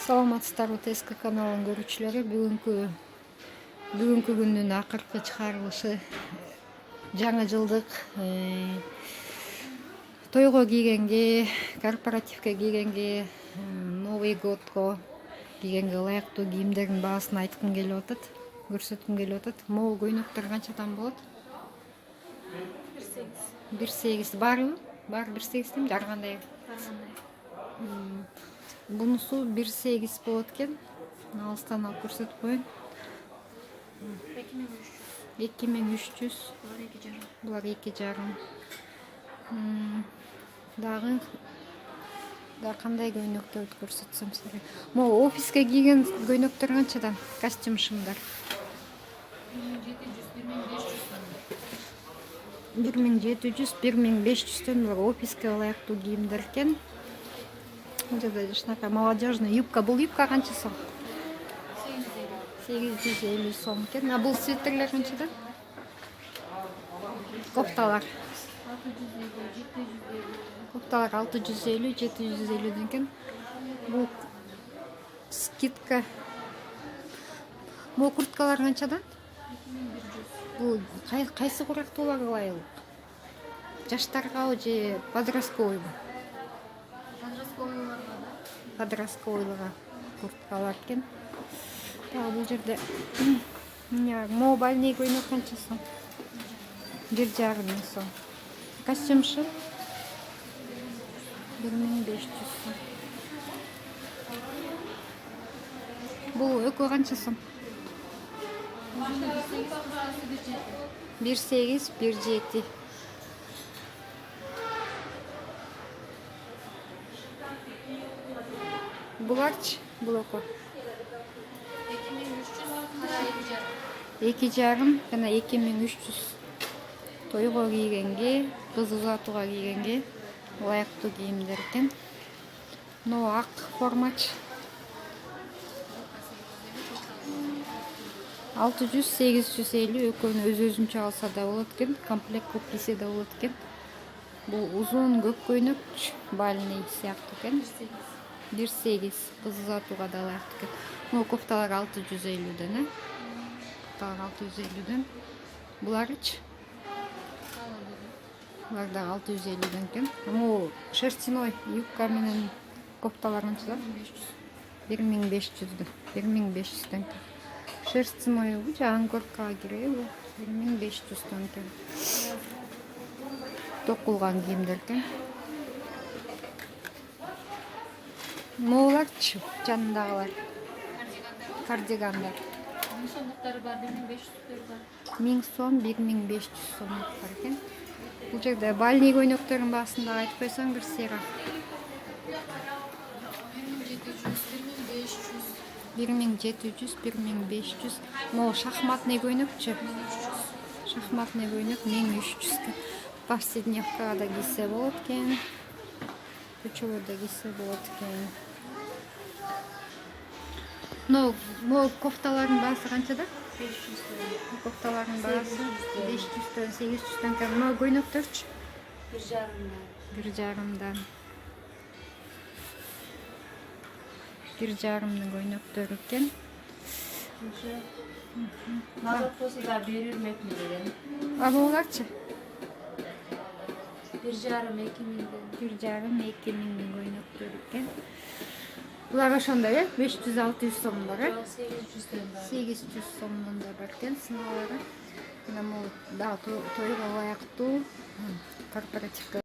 Саламатсыздарбы ТСК каналынын көрүүчүлөрү. Бүгүнкү күндүн акыркы чыгарылышы жаңы жылдык тойго кийгенге, корпоративке кийгенге, Новый годко кийгенге ылайыктуу кийимдердин баасын айткым келип атат, көрсөткүм келип атат. Могу көйнөктөр канчадан болот? 1.8 баарыбы? Баары 1.8 дейм, ар кандай? Бунусу 1.8 болот экен. Алыстан алып көрсөтүп коеюн. 2300. Булар 2,5. Дагы кандай көйнөктөрдү көрсөтсөм сизге? Могу офиске кийген көйнөктөр канчадан? Костюм шымдар. 1700-1500 булар офиске ылайыктуу кийимдер экен. Бул жерде ушунака молодежный юбка. Бул юбка канча сом? 850 сом экен. А бул свитерлер канчадан? Кофталар 650-750 экен. Бул скидка. Могу курткалар канчадан? Бул кайсы курактууларга ылайык? Жаштаргабы же подростковойбу? Подростковойга курткалар экен. Бул жерде могу бальный көйнөк канча сом? 1,5 сом. Костюмшы 1500 сом. Бул экөө канча сом? 1.8, 1.7. Буларчы? Бул экөө 2,5 жана 2300. Тойго кийгенге, кыз узатууга кийгенге ылайыктуу кийимдер экен. Мына ак формач 600-850, экөөнү өз-өзүнчө алса да болот экен. Комплект кылып кийсе да болот экен. Бул узун көк көйнөк, бальный сыяктуу экен. 1.8, кыз узатууга да ылайыктуу экен. Могу кофталар 650ден, Кофталар 650ден. Буларычы? Булар да 650ден экен. Могу шерстяной юбка менен кофталар канчадан? 1500ден. 1500ден. Шерстяной же ангоркага киреби? 1500ден экен. Токулган кийимдер экен. Могуларчы? Жанындагылар. Кардигандар. 1000 сомдуктары бар, 1500 бар. 1000 сом, 1500 сомдук бар экен. Бул жерде бальный көйнөктөрдүн баасын дагы айтып койсоң бир сыйга. 1700, 1500. Могу шахматный көйнөкчү? Шахматный көйнөк 1300. Повседневкага да кийсе болот экен. Көчөлөрдө кийсе болот экен. Могу кофталардын баасы канчада? 500 Кофталардын баасы 500дөн 800дөн экен. Могу көйнөктөрчү? 1,5. 1,5 көйнөктөр экен. Назат болсо да берилмек деген. А буларчы? 1,5-2000. 1,5-2000 көйнөктөр экен. Булар ошондой 500-600 сом бар, 800 бар. 800 сомдон да бар экен сыналары. Мына могу дагы тойго ылайыктуу корпоративке